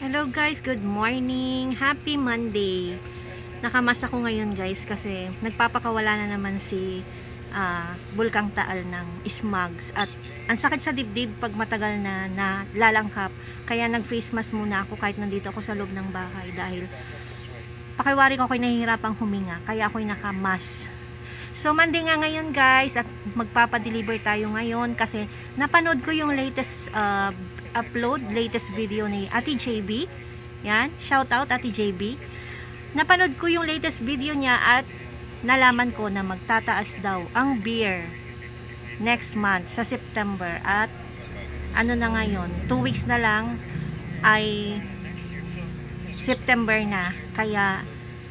Hello guys, good morning. Happy Monday. Nakamas ako ngayon guys kasi nagpapakawala na naman si Bulkang Taal ng smugs at ang sakit sa dibdib pag matagal na lalanghap. Kaya nag-face mask muna ako kahit nandito ako sa loob ng bahay dahil pakiwari ko ako'y nahihirapang huminga kaya ako'y nakamas. So Monday nga ngayon guys at magpapadeliver tayo ngayon kasi napanood ko yung latest latest video ni Ate JB. Yan, shout out Ate JB. Napanood ko yung latest video niya at nalaman ko na magtataas daw ang beer next month sa September at ano na ngayon, 2 weeks na lang ay September na. Kaya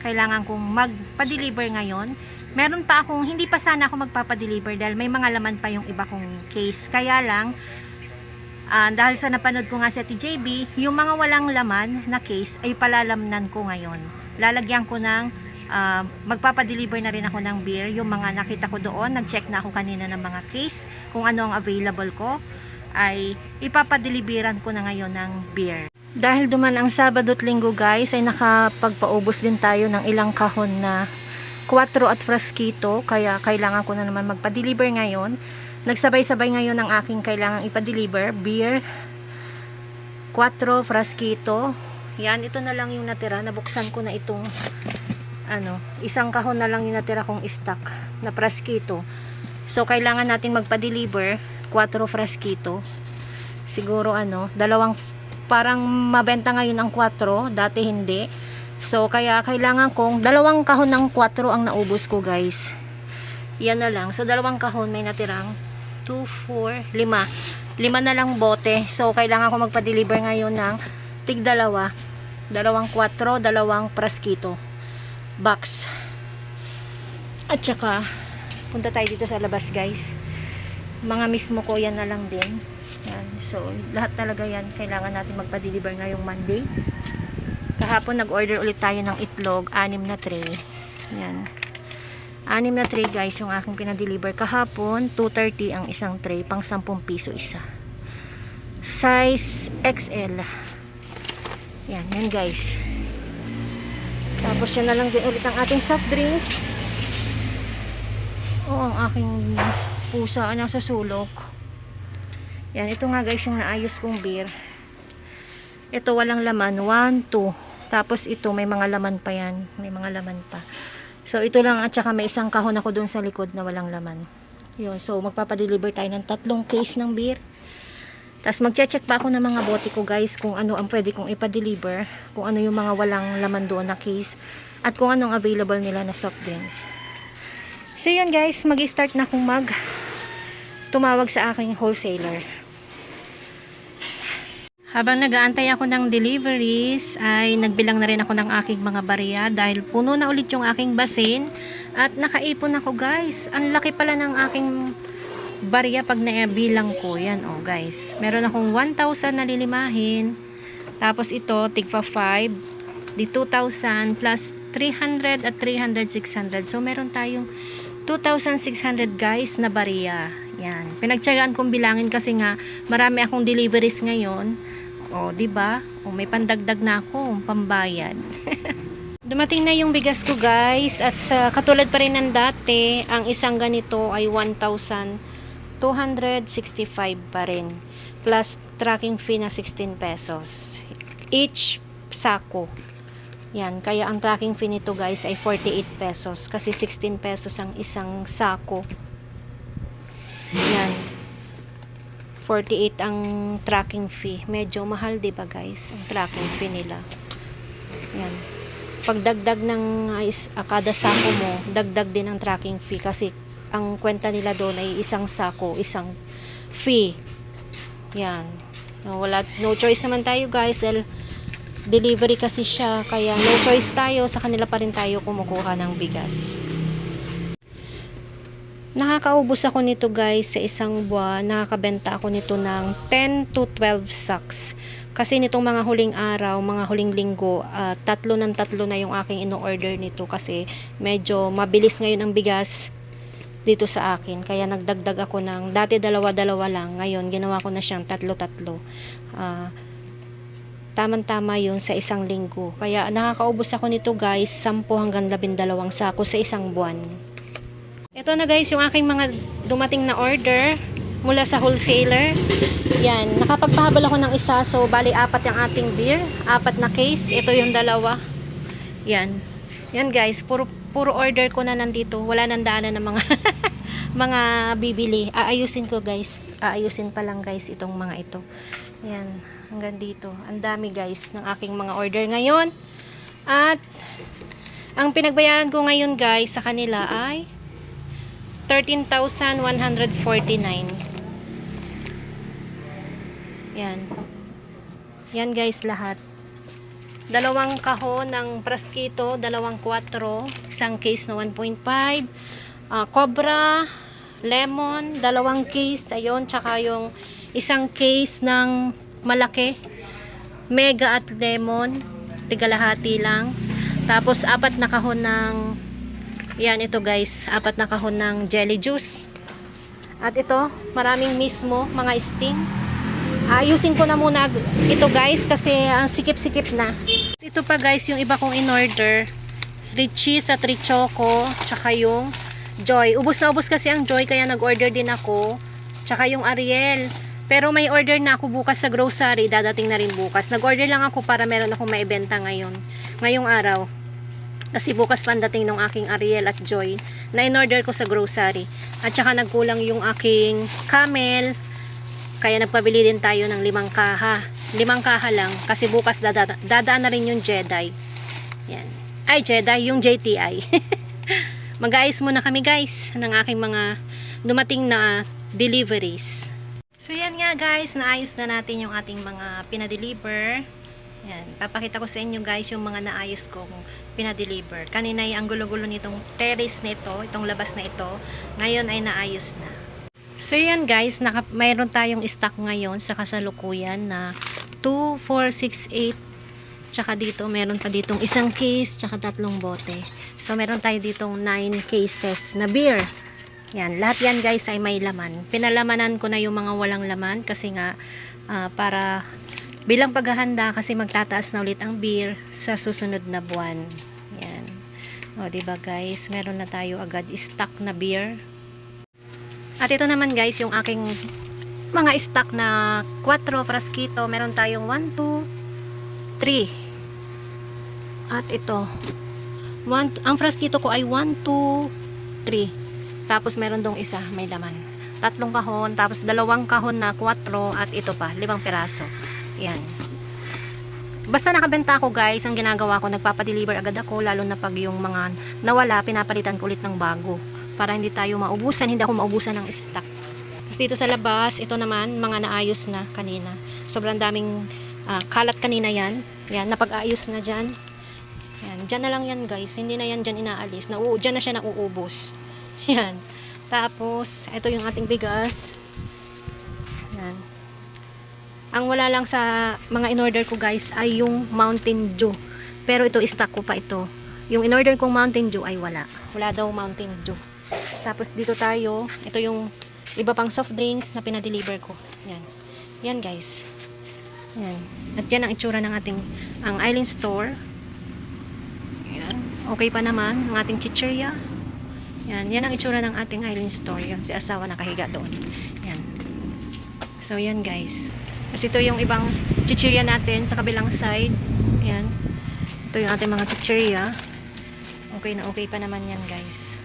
kailangan kong magpa-deliver ngayon. Meron pa akong, hindi pa sana ako magpapa-deliver dahil may mga laman pa yung iba kong case. Kaya lang dahil sa napanood ko nga sa TJB, yung mga walang laman na case ay palalamnan ko ngayon. Lalagyan ko ng magpapadeliver na rin ako ng beer. Yung mga nakita ko doon, nag-check na ako kanina ng mga case kung ano ang available ko, ay ipapadeliveran ko na ngayon ng beer. Dahil duman ang Sabado at Linggo guys, ay nakapagpaubos din tayo ng ilang kahon na 4 at Frasquito, kaya kailangan ko na naman magpa-deliver ngayon. Nagsabay-sabay ngayon ang aking kailangang ipa-deliver. Beer, 4 Frasquito. Yan, ito na lang yung natira. Nabuksan ko na itong isang kahon na lang yung natira kong stock na Frasquito. So, kailangan natin magpa-deliver 4 Frasquito. Siguro dalawang, parang mabenta ngayon ang 4, dati hindi. So, kaya kailangan kong, dalawang kahon ng 4 ang naubos ko guys. Yan na lang. So, dalawang kahon may natirang 2, 4, 5. 5 na lang bote. So, kailangan ko magpa-deliver ngayon ng tig-dalawa. Dalawang 4, dalawang Frasquito box. At saka, punta tayo dito sa labas guys. Mga mismo ko yan na lang din. Yan. So, lahat talaga yan. Kailangan natin magpa-deliver ngayong Monday. Kahapon nag-order ulit tayo ng itlog. 6 na tray. Yan. 6 na tray guys yung aking pinadeliver kahapon. 230 ang isang tray, pang 10 piso isa, size XL. Yan guys. Tapos yan na lang din ulit ang ating soft drinks. Ang aking pusa nasa sulok. Yan, ito nga guys yung naayos kong beer. Ito walang laman, 1, 2. Tapos ito may mga laman pa yan, may mga laman pa. So, ito lang at saka may isang kahon ako dun sa likod na walang laman. Yun. So, magpapadeliver tayo ng 3 case ng beer. Tapos, magche-check pa ako ng mga bote ko guys kung ano ang pwede kong ipa-deliver. Kung ano yung mga walang laman doon na case. At kung anong available nila na soft drinks. So, yun guys. Mag-start na akong tumawag sa aking wholesaler. Habang nag-aantay ako ng deliveries, ay nagbilang na rin ako ng aking mga barya dahil puno na ulit yung aking basin at nakaipon ako guys. Ang laki pala ng aking barya pag naibilang ko. Yan guys. Meron akong 1,000 na lilimahin. Tapos ito, tigpa 5. Di 2,000 plus 300 at 300, 600. So meron tayong 2,600 guys na barya. Yan. Pinagtiyagaan kong bilangin kasi nga marami akong deliveries ngayon. Diba? May pandagdag na ako, pambayad. Dumating na yung bigas ko, guys. At katulad pa rin ng dati, ang isang ganito ay 1,265 pa rin. Plus tracking fee na 16 pesos. Each sako. Yan. Kaya ang tracking fee nito, guys, ay 48 pesos. Kasi 16 pesos ang isang sako. Yan. 48 ang tracking fee. Medyo mahal, 'di ba guys? Ang tracking fee nila. Yan. Pagdagdag ng kada sako mo, dagdag din ang tracking fee kasi ang kwenta nila doon ay isang sako, isang fee. Yan. No choice naman tayo guys dahil delivery kasi siya, kaya no choice tayo, sa kanila pa rin tayo kumukuha ng bigas. Nakakaubos ako nito guys sa isang buwan. Nakakabenta ako nito ng 10 to 12 sacks. Kasi nitong mga huling araw, mga huling linggo, 3 na yung aking ino-order nito kasi medyo mabilis ngayon ang bigas dito sa akin. Kaya nagdagdag ako ng, dati dalawa lang, ngayon ginawa ko na siyang 3. Tamang-tama yun sa isang linggo. Kaya nakakaubos ako nito guys, 10 hanggang 12 sako sa isang buwan. Ito na guys, yung aking mga dumating na order mula sa wholesaler. Yan, nakapagpahabol ako ng isa. So, bali 4 yung ating beer. 4 na case. Ito yung 2. Yan. Yan guys, puro order ko na nandito. Wala nang daanan ng mga mga bibili. Aayusin ko guys. Aayusin pa lang guys itong mga ito. Yan, hanggang dito. Ang dami guys ng aking mga order ngayon. At ang pinagbayaran ko ngayon guys sa kanila ay 13,149. Yan. Yan guys lahat. 2 kahon ng praskito, 2 4, isang case na 1.5, Cobra, lemon, 2 case, ayun, tsaka yung isang case ng malaki, mega at lemon, tigalahati lang. Tapos 4 na kahon ng, yan ito guys, 4 na kahon ng jelly juice. At ito, maraming mismo, mga sting. Ayusin ko na muna ito guys kasi ang sikip-sikip na. Ito pa guys yung iba kong in-order. Richie's at Richoco, tsaka yung Joy. Ubus na ubus kasi ang Joy kaya nag-order din ako. Tsaka yung Ariel. Pero may order na ako bukas sa grocery, dadating na rin bukas. Nag-order lang ako para meron akong maibenta ngayong araw. Kasi bukas pandating ng aking Ariel at Joy na in-order ko sa grocery. At tsaka nagkulang yung aking Camel. Kaya nagpabili din tayo ng 5 kaha. 5 kaha lang. Kasi bukas dadaan na rin yung Jedi. Yan. Ay, Jedi. Yung JTI. Mag-aayos muna kami guys ng aking mga dumating na deliveries. So yan nga guys. Naayos na natin yung ating mga pinadeliver. Yan. Papakita ko sa inyo guys yung mga naayos kong pinadeliver. Kanina ay ang gulo-gulo nitong terrace nito. Itong labas na ito. Ngayon ay naayos na. So yan guys, mayroon tayong stock ngayon sa kasalukuyan na 2, 4, 6, 8. Tsaka dito, meron pa ditong isang case, tsaka 3 bote. So meron tayo ditong 9 cases na beer. Yan, lahat yan guys ay may laman. Pinalamanan ko na yung mga walang laman kasi nga para bilang paghahanda kasi magtataas na ulit ang beer sa susunod na buwan. Yan. O diba guys, meron na tayo agad stock na beer. At ito naman guys, yung aking mga stock na 4 praskito. Meron tayong 1, 2, 3. At ito, ang praskito ko ay 1, 2, 3. Tapos meron dong isa, may laman. 3 kahon, tapos 2 kahon na 4. At ito pa, 5 piraso. Yan. Basta nakabenta ako guys, ang ginagawa ko, nagpapadeliver agad ako. Lalo na pag yung mga nawala, pinapalitan ko ulit ng bago. Para hindi tayo maubusan, hindi ako maubusan ng stock. Tapos dito sa labas, ito naman, mga naayos na kanina. Sobrang daming kalat kanina yan. Yan, napag-ayos na dyan. Yan, dyan na lang yan guys. Hindi na yan dyan inaalis. Dyan na siya nauubos. Yan. Tapos, ito yung ating bigas. Yan. Ang wala lang sa mga in-order ko guys ay yung Mountain Dew. Pero ito, stock ko pa ito. Yung in-order kong Mountain Dew ay wala. Wala daw Mountain Dew. Tapos dito tayo, ito yung iba pang soft drinks na pinadeliver ko. Yan. Yan guys. Yan. At yan ang itsura ng ating Island Store. Yan. Okay pa naman ang ating chichirya. Yan. Yan ang itsura ng ating Island Store. Yan. Si asawa nakahiga doon. Yan. So yan guys. Kasi ito yung ibang chichirya natin sa kabilang side. Yan. Ito yung ating mga chichirya. Okay na okay pa naman yan guys.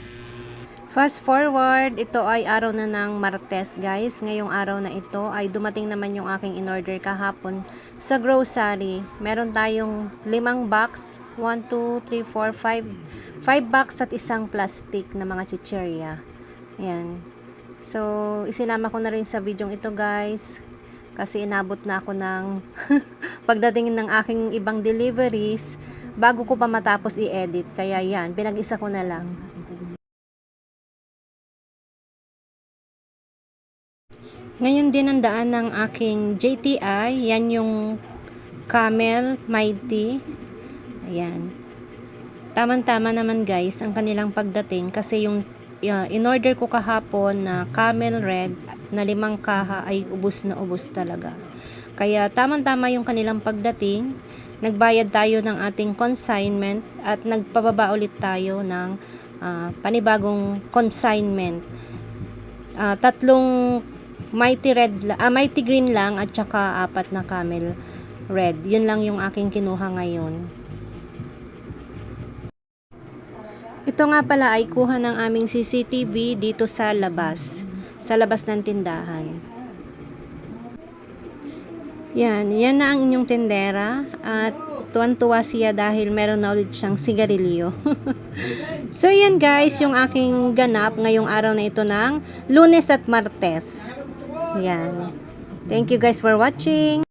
Fast forward, ito ay araw na ng Martes guys. Ngayong araw na ito ay dumating naman yung aking in-order kahapon sa grocery. Meron tayong 5 box, 1, 2, 3, 4, 5 box at isang plastic na mga chichirya. Ayan. So, isinama ko na rin sa video ito guys. Kasi inabot na ako ng pagdating ng aking ibang deliveries bago ko pa matapos i-edit. Kaya yan, pinag-isa ko na lang. Ngayon din ang daan ng aking JTI. Yan yung Camel Mighty. Ayan. Tamang-tama naman guys ang kanilang pagdating kasi yung in-order ko kahapon na Camel Red na 5 kaha ay ubos na ubos talaga. Kaya tamang-tama yung kanilang pagdating. Nagbayad tayo ng ating consignment at nagpababa ulit tayo ng panibagong consignment. Tatlong mighty green lang at saka 4 na camel red. Yun lang yung aking kinuha ngayon. Ito nga pala ay kuha ng aming CCTV dito sa labas ng tindahan. Yan na ang inyong tendera at tuwan-tuwa siya dahil meron na ulit siyang sigarilyo. So yan guys, yung aking ganap ngayong araw na ito ng Lunes at Martes. Yan. Thank you guys for watching.